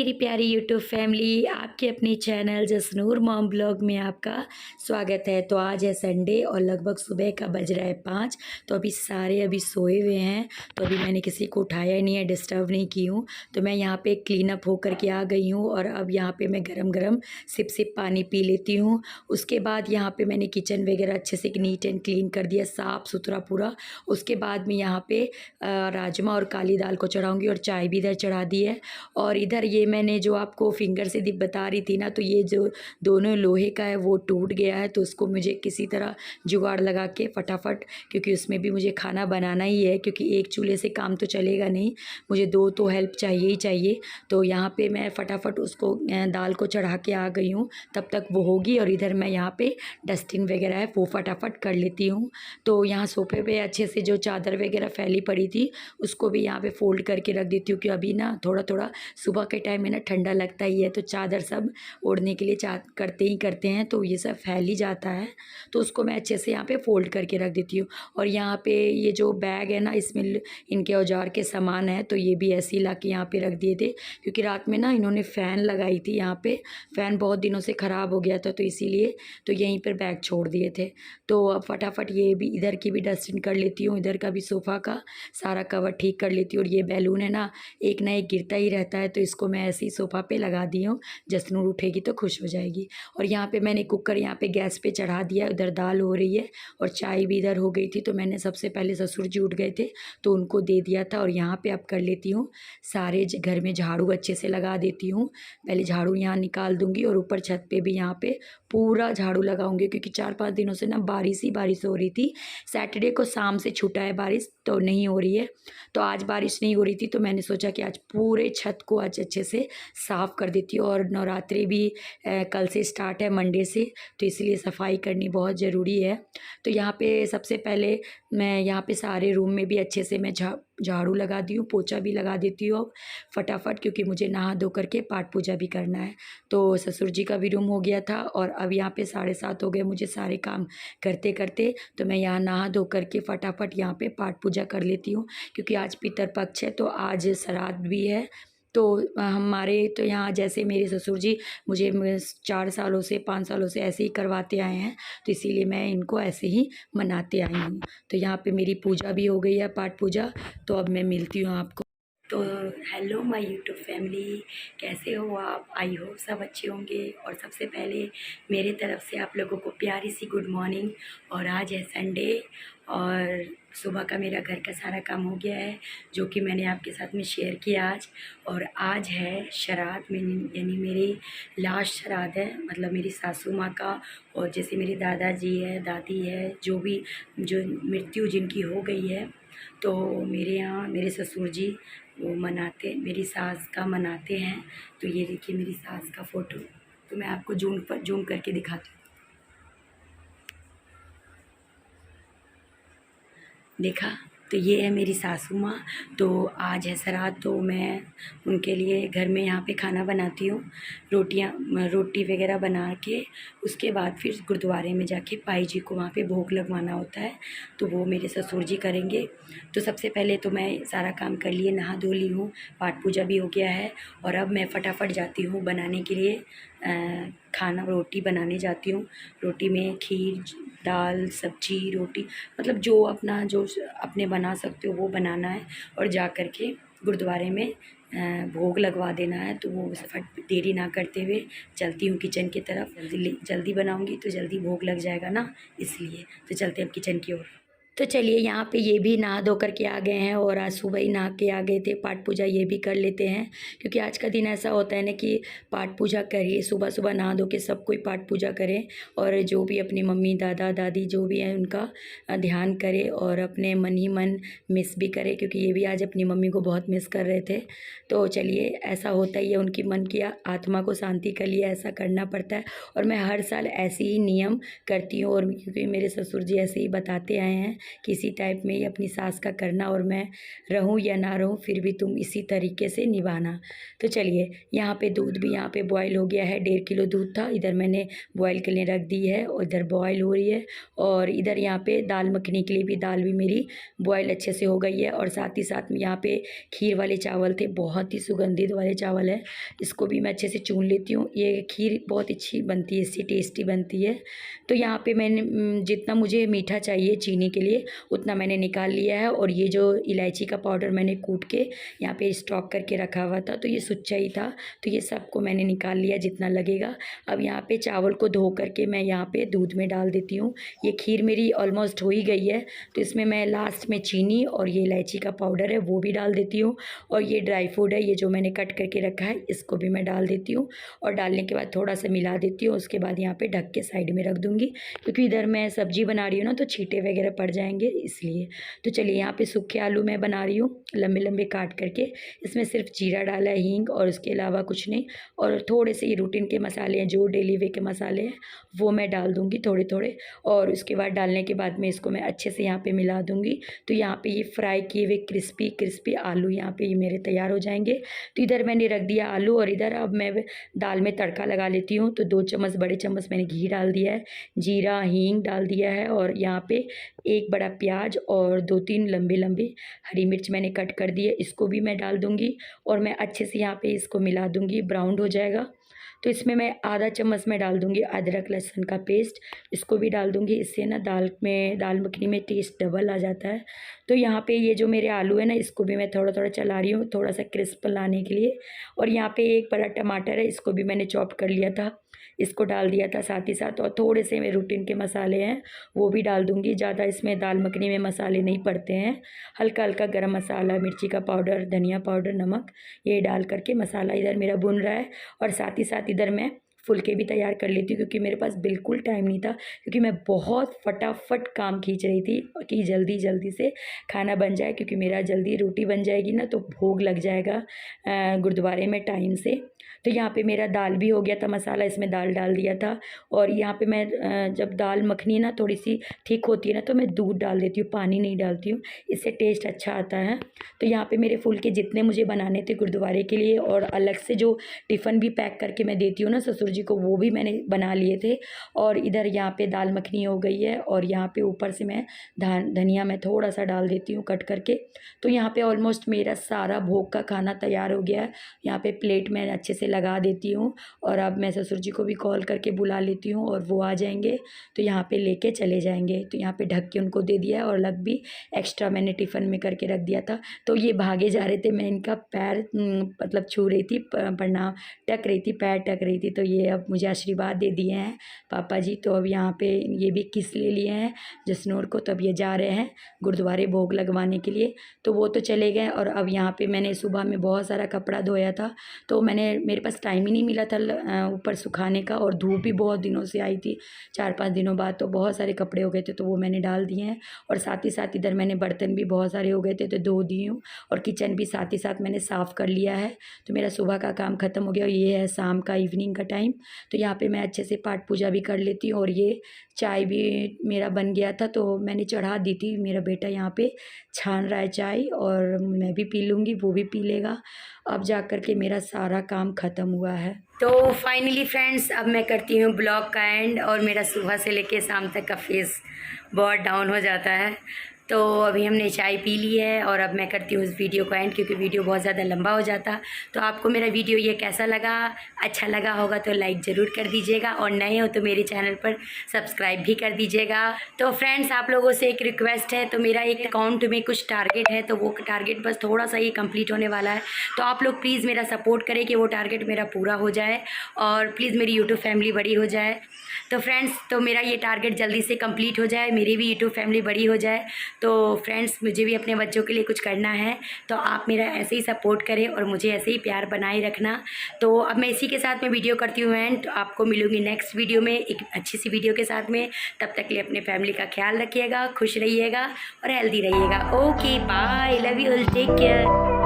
मेरी प्यारी YouTube family, आपके अपने चैनल जसनूर मॉम ब्लॉग में आपका स्वागत है। तो आज है संडे और लगभग सुबह का बज रहा है 5। तो अभी सारे सोए हुए हैं। तो अभी मैंने किसी को उठाया ही नहीं है, डिस्टर्ब नहीं की हूँ। तो मैं यहाँ पे क्लीन अप होकर के आ गई हूँ और अब यहाँ पे मैं गरम गरम सिप सिप पानी पी लेती हूँ। उसके बाद यहाँ पे मैंने किचन वगैरह अच्छे से नीट एंड क्लीन कर दिया, साफ़ सुथरा पूरा। उसके बाद मैं यहाँ पे राजमा और काली दाल को चढ़ाऊँगी और चाय भी इधर चढ़ा दी है। और इधर ये मैंने जो आपको फिंगर से बता रही थी ना, तो ये जो दोनों लोहे का है वो टूट गया है। तो उसको मुझे किसी तरह जुगाड़ लगा के फटाफट, क्योंकि उसमें भी मुझे खाना बनाना ही है, क्योंकि एक चूल्हे से काम तो चलेगा नहीं, मुझे दो तो हेल्प चाहिए ही चाहिए। तो यहाँ पे मैं फटाफट उसको दाल को चढ़ा के आ गई हूँ, तब तक वो होगी। और इधर मैं यहाँ पे डस्टिंग वगैरह है वो फटाफट कर लेती हूँ। तो यहाँ सोफे पे अच्छे से जो चादर वगैरह फैली पड़ी थी उसको भी यहाँ पे फोल्ड करके रख देती हूँ, कि अभी ना थोड़ा थोड़ा सुबह के टाइम में ना ठंडा लगता ही है, तो चादर सब ओढ़ने के लिए करते ही करते हैं, तो ये सब फैल ही जाता है। तो उसको मैं अच्छे से यहाँ पे फोल्ड करके रख देती हूँ। और यहाँ पे ये जो बैग है ना, इसमें इनके औजार के सामान है, तो ये भी ऐसे ही ला के यहाँ पे रख दिए थे, क्योंकि रात में ना इन्होंने फ़ैन लगाई थी यहाँ पे, फ़ैन बहुत दिनों से ख़राब हो गया था, तो इसीलिए तो यहीं पर बैग छोड़ दिए थे। तो अब फटाफट ये भी इधर की भी डस्टिंग कर लेती हूँ, इधर का भी सोफ़ा का सारा कवर ठीक कर लेती हूँ। और ये बैलून है ना एक गिरता ही रहता है, तो इसको मैं ऐसे ही सोफ़ा पे लगा दी हूँ, जसनूर उठेगी तो खुश हो जाएगी। और यहाँ पे मैंने कुकर यहाँ पे गैस पे चढ़ा दिया, उधर दाल हो रही है और चाय भी इधर हो गई थी। तो मैंने सबसे पहले ससुर जी उठ गए थे तो उनको दे दिया था। और यहाँ पे अब कर लेती हूँ सारे घर में झाड़ू अच्छे से लगा देती हूँ। पहले झाड़ू यहाँ निकाल दूँगी और ऊपर छत पे भी यहाँ पे पूरा झाड़ू लगाऊंगी, क्योंकि 4-5 दिनों से ना बारिश ही बारिश हो रही थी। सैटरडे को शाम से छूटा है बारिश, तो नहीं हो रही है। तो आज बारिश नहीं हो रही थी, तो मैंने सोचा कि आज पूरे छत को आज अच्छे से साफ़ कर देती हूँ। और नवरात्रि भी कल से स्टार्ट है, मंडे से, तो इसलिए सफाई करनी बहुत ज़रूरी है। तो यहाँ पे सबसे पहले मैं यहाँ पे सारे रूम में भी अच्छे से मैं झाड़ू लगा दी हूँ, पोछा भी लगा देती हूँ अब फटाफट, क्योंकि मुझे नहा धो करके पाठ पूजा भी करना है। तो ससुर जी का भी रूम हो गया था और अब यहाँ पे 7:30 हो गए मुझे सारे काम करते करते। तो मैं यहाँ नहा धो करके फटाफट यहाँ पे पाठ पूजा कर लेती हूँ, क्योंकि आज पितरपक्ष है, तो आज श्राद्ध भी है। तो हमारे तो यहाँ जैसे मेरे ससुर जी मुझे 4 सालों से 5 सालों से ऐसे ही करवाते आए हैं, तो इसीलिए मैं इनको ऐसे ही मनाते आई हूँ। तो यहाँ पे मेरी पूजा भी हो गई है, पाठ पूजा। तो अब मैं मिलती हूँ आपको। तो हेलो माय यूट्यूब फैमिली, कैसे हो आप? आई होप सब अच्छे होंगे। और सबसे पहले मेरे तरफ से आप लोगों को प्यारी सी गुड मॉर्निंग। और आज है संडे और सुबह का मेरा घर का सारा काम हो गया है, जो कि मैंने आपके साथ में शेयर किया आज। और आज है श्राद्ध में, यानी मेरी लास्ट श्राद्ध है, मतलब मेरी सासू माँ का। और जैसे मेरे दादाजी है, दादी है, जो भी जो मृत्यु जिनकी हो गई है, तो मेरे यहाँ मेरे ससुर जी वो मनाते, मेरी सास का मनाते हैं। तो ये देखिए मेरी सास का फ़ोटो, तो मैं आपको जूम करके दिखाती हूँ। देखा? तो ये है मेरी सासू माँ। तो आज है श्राद्ध, तो मैं उनके लिए घर में यहाँ पे खाना बनाती हूँ, रोटी वगैरह बना के उसके बाद फिर गुरुद्वारे में जाके पाई जी को वहाँ पे भोग लगवाना होता है, तो वो मेरे ससुर जी करेंगे। तो सबसे पहले तो मैं सारा काम कर लिए, नहा धो ली हूँ, पाठ पूजा भी हो गया है। और अब मैं फटाफट जाती हूँ बनाने के लिए खाना, रोटी बनाने जाती हूँ। रोटी में खीर, दाल, सब्जी, रोटी, मतलब जो अपने बना सकते हो वो बनाना है। और जा कर के गुरुद्वारे में भोग लगवा देना है। तो वो फट देरी ना करते हुए चलती हूँ किचन की तरफ। जल्दी बनाऊँगी तो जल्दी भोग लग जाएगा ना, इसलिए। तो चलते हैं अब किचन की ओर। तो चलिए यहाँ पे ये भी नहा धो करके आ गए हैं, और आज सुबह ही नहा के आ गए थे। पाठ पूजा ये भी कर लेते हैं, क्योंकि आज का दिन ऐसा होता है ना कि पाठ पूजा करिए, सुबह सुबह नहा धो के सब कोई पाठ पूजा करें, और जो भी अपनी मम्मी दादा दादी जो भी हैं उनका ध्यान करे, और अपने मन ही मन मिस भी करे, क्योंकि ये भी आज अपनी मम्मी को बहुत मिस कर रहे थे। तो चलिए, ऐसा होता ही है, उनकी मन की आत्मा को शांति के लिए ऐसा करना पड़ता है। और मैं हर साल ऐसे ही नियम करती हूँ, और क्योंकि मेरे ससुर जी ऐसे ही बताते आए हैं, किसी टाइप में ही अपनी सास का करना, और मैं रहूं या ना रहूं फिर भी तुम इसी तरीके से निभाना। तो चलिए, यहाँ पे दूध भी यहाँ पे बॉयल हो गया है। 1.5 किलो दूध था, इधर मैंने बॉयल के लिए रख दी है और इधर बॉयल हो रही है। और इधर यहाँ पे दाल मखनी के लिए भी दाल भी मेरी बॉयल अच्छे से हो गई है। और साथ ही साथ में यहाँ पे खीर वाले चावल थे, बहुत ही सुगंधित वाले चावल है, इसको भी मैं अच्छे से चून लेती हूँ। ये खीर बहुत अच्छी बनती है, इससे टेस्टी बनती है। तो यहाँ पे मैंने जितना मुझे मीठा चाहिए चीनी के लिए उतना मैंने निकाल लिया है। और ये जो इलायची का पाउडर मैंने कूट के यहाँ पे स्टॉक करके रखा हुआ था, तो ये सुच्चा ही था, तो ये सबको मैंने निकाल लिया जितना लगेगा। अब यहाँ पे चावल को धो करके मैं यहाँ पे दूध में डाल देती हूँ। ये खीर मेरी ऑलमोस्ट हो ही गई है, तो इसमें मैं लास्ट में चीनी और ये इलायची का पाउडर है वो भी डाल देती हूँ। और ये ड्राई फ्रूट है, ये जो मैंने कट करके रखा है, इसको भी मैं डाल देती हूँ। और डालने के बाद थोड़ा सा मिला देती हूँ। उसके बाद यहाँ पे ढक के साइड में रख दूँगी, क्योंकि इधर मैं सब्जी बना रही हूँ ना, तो छींटे वगैरह पड़ जाएंगे इसलिए। तो चलिए, यहाँ पे सूखे आलू मैं बना रही हूँ लंबे लंबे काट करके। इसमें सिर्फ जीरा डाला है, हींग, और उसके अलावा कुछ नहीं। और थोड़े से ये रूटीन के मसाले हैं, जो डेली वे के मसाले हैं वो मैं डाल दूँगी थोड़े थोड़े। और उसके बाद डालने के बाद में इसको मैं अच्छे से यहाँ पे मिला दूँगी। तो यहाँ पे ये फ्राई किए हुए क्रिस्पी क्रिस्पी आलू यहाँ पे ये मेरे तैयार हो जाएंगे। तो इधर मैंने रख दिया आलू, और इधर अब मैं दाल में तड़का लगा लेती हूँ। तो 2 चम्मच बड़े चम्मच मैंने घी डाल दिया है, जीरा हींग डाल दिया है, और यहाँ पे 1 बड़ा प्याज और 2-3 लंबे लंबे हरी मिर्च मैंने कट कर दी है, इसको भी मैं डाल दूँगी। और मैं अच्छे से यहाँ पे इसको मिला दूँगी, ब्राउन हो जाएगा। तो इसमें मैं आधा चम्मच में डाल दूँगी अदरक लहसुन का पेस्ट, इसको भी डाल दूँगी। इससे ना दाल मखनी में टेस्ट डबल आ जाता है। तो यहाँ पे ये जो मेरे आलू है ना, इसको भी मैं थोड़ा थोड़ा चला रही हूँ, थोड़ा सा क्रिस्प लाने के लिए। और यहाँ पे 1 बड़ा टमाटर है, इसको भी मैंने चॉप कर लिया था, इसको डाल दिया था साथ ही साथ। और थोड़े से मेरे रूटीन के मसाले हैं वो भी डाल दूँगी। ज़्यादा इसमें दाल मखनी में मसाले नहीं पड़ते हैं, हल्का हल्का गरम मसाला, मिर्ची का पाउडर, धनिया पाउडर, नमक, ये डाल करके मसाला इधर मेरा भुन रहा है। और साथ ही साथ इधर मैं फुलके भी तैयार कर लेती हूँ, क्योंकि मेरे पास बिल्कुल टाइम नहीं था, क्योंकि मैं बहुत फटाफट काम खींच रही थी कि जल्दी जल्दी से खाना बन जाए, क्योंकि मेरा जल्दी रोटी बन जाएगी ना तो भोग लग जाएगा गुरुद्वारे में टाइम से। तो यहाँ पे मेरा दाल भी हो गया था, मसाला इसमें दाल डाल दिया था। और यहाँ पे मैं जब दाल मखनी ना थोड़ी सी ठीक होती है ना, तो मैं दूध डाल देती हूँ, पानी नहीं डालती हूँ, इससे टेस्ट अच्छा आता है। तो यहाँ पे मेरे फुलके जितने मुझे बनाने थे गुरुद्वारे के लिए, और अलग से जो टिफ़िन भी पैक करके मैं देती हूँ ना ससुर जी को, वो भी मैंने बना लिए थे। और इधर यहाँ पे दाल मखनी हो गई है, और यहाँ पे ऊपर से मैं धनिया मैं थोड़ा सा डाल देती हूँ कट करके। तो यहाँ पे ऑलमोस्ट मेरा सारा भोग का खाना तैयार हो गया है। यहाँ पे प्लेट में अच्छे से लगा देती हूँ, और अब मैं ससुर जी को भी कॉल करके बुला लेती हूँ, और वो आ जाएंगे तो यहाँ पे लेके चले जाएंगे। तो यहाँ पे ढक के उनको दे दिया है, और अलग भी एक्स्ट्रा मैंने टिफ़िन में करके रख दिया था। तो ये भागे जा रहे थे, मैं इनका पैर मतलब छू रही थी, प्रणाम टक रही थी, पैर टक रही थी। तो ये अब मुझे आशीर्वाद दे दिए हैं पापा जी। तो अब यहाँ पे ये भी किस ले लिए हैं जसनूर को, तो अब ये जा रहे हैं गुरुद्वारे भोग लगवाने के लिए। तो वो तो चले गए। और अब यहाँ पे मैंने सुबह में बहुत सारा कपड़ा धोया था, तो मेरे पास टाइम ही नहीं मिला था ऊपर सुखाने का, और धूप भी बहुत दिनों से आई थी, 4-5 दिनों बाद, तो बहुत सारे कपड़े हो गए थे, तो वो मैंने डाल दिए हैं। और साथ ही साथ इधर मैंने बर्तन भी बहुत सारे हो गए थे, तो धो दी हूँ। और किचन भी साथ ही साथ मैंने साफ़ कर लिया है। तो मेरा सुबह का काम ख़त्म हो गया। ये है शाम का, इवनिंग का टाइम। तो यहाँ पे मैं अच्छे से पाठ पूजा भी कर लेती हूँ। और ये चाय भी मेरा बन गया था, तो मैंने चढ़ा दी थी। मेरा बेटा यहाँ पे छान रहा है चाय, और मैं भी पी लूँगी, वो भी पी लेगा। अब जा कर के मेरा सारा काम ख़त्म हुआ है। तो फाइनली फ्रेंड्स, अब मैं करती हूँ ब्लॉग का एंड, और मेरा सुबह से लेके शाम तक का फेस बहुत डाउन हो जाता है। तो अभी हमने चाय पी ली है, और अब मैं करती हूँ इस वीडियो को एंड, क्योंकि वीडियो बहुत ज़्यादा लंबा हो जाता। तो आपको मेरा वीडियो ये कैसा लगा? अच्छा लगा होगा तो लाइक ज़रूर कर दीजिएगा, और नए हो तो मेरे चैनल पर सब्सक्राइब भी कर दीजिएगा। तो फ्रेंड्स, आप लोगों से एक रिक्वेस्ट है, तो मेरा एक अकाउंट में कुछ टारगेट है, तो वो टारगेट बस थोड़ा सा ही कंप्लीट होने वाला है। तो आप लोग प्लीज़ मेरा सपोर्ट करें कि वो टारगेट मेरा पूरा हो जाए, और प्लीज़ मेरी यूट्यूब फैमिली बड़ी हो जाए। तो फ्रेंड्स, तो मेरा ये टारगेट जल्दी से कंप्लीट हो जाए, मेरी भी यूट्यूब फैमिली बड़ी हो जाए। तो फ्रेंड्स, मुझे भी अपने बच्चों के लिए कुछ करना है, तो आप मेरा ऐसे ही सपोर्ट करें, और मुझे ऐसे ही प्यार बनाए रखना। तो अब मैं इसी के साथ में वीडियो करती हूँ एंड, तो आपको मिलूँगी नेक्स्ट वीडियो में एक अच्छी सी वीडियो के साथ में। तब तक के लिए अपने फैमिली का ख्याल रखिएगा, खुश रहिएगा और हेल्दी रहिएगा। Okay, bye, love you, take care.